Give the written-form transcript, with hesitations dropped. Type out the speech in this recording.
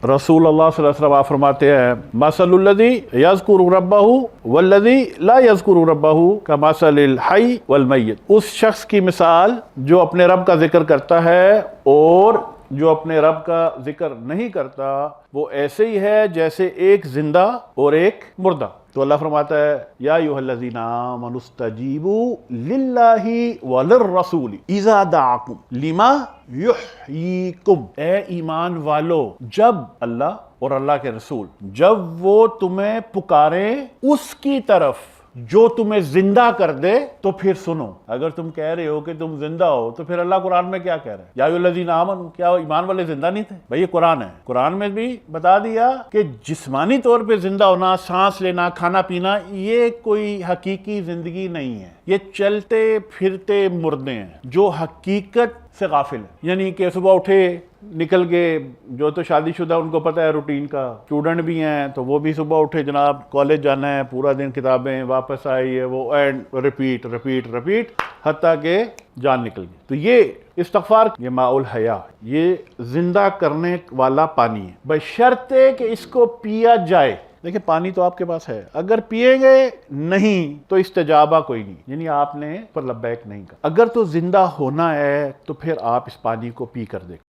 रसूल अल्लाह सल्लल्लाहु अलैहि वसल्लम आप फरमाते हैं मसलुल्लज़ी यज़कुरु रब्बहु वल्लज़ी ला यज़कुरु रब्बहु कमसलिल हय्य वल मय्यित। उस शख्स की मिसाल जो अपने रब का जिक्र करता है और जो अपने रब का जिक्र नहीं करता वो ऐसे ही है जैसे एक जिंदा और एक मुर्दा। तो अल्लाह फरमाता है या अय्युहल्लज़ीना आमनुस्तजीबू लिल्लाहि वलिर्रसूली इज़ा दअकुम लिमा युहयीकुम। ए ईमान वालो, जब अल्लाह और अल्लाह के रसूल जब वो तुम्हें पुकारें उसकी तरफ जो तुम्हें जिंदा कर दे तो फिर सुनो। अगर तुम कह रहे हो कि तुम जिंदा हो तो फिर अल्लाह कुरान में क्या कह रहा है? या अय्युहल्लज़ीना आमनू, क्या ईमान वाले जिंदा नहीं थे? भाई ये कुरान है, कुरान में भी बता दिया कि जिस्मानी तौर पे जिंदा होना, सांस लेना, खाना पीना, ये कोई हकीकी जिंदगी नहीं है, ये चलते फिरते मुर्दे हैं जो हकीकत से गाफिल है। यानी कि सुबह उठे निकल गए, जो तो शादीशुदा उनको पता है रूटीन का, स्टूडेंट भी हैं तो वो भी सुबह उठे जनाब कॉलेज जाना है, पूरा दिन किताबें, वापस आई है वो, एंड रिपीट रिपीट रिपीट हत्ता के जान निकल गई। तो ये इस्तग़फ़ार, ये माउल हया, ये जिंदा करने वाला पानी है, बशर्ते कि इसको पिया जाए। देखिए पानी तो आपके पास है, अगर पिएंगे नहीं तो इस्तिजाबा कोई नहीं, यानी आपने पर लब्बैक नहीं कहा। अगर तो जिंदा होना है तो फिर आप इस पानी को पी कर देखें।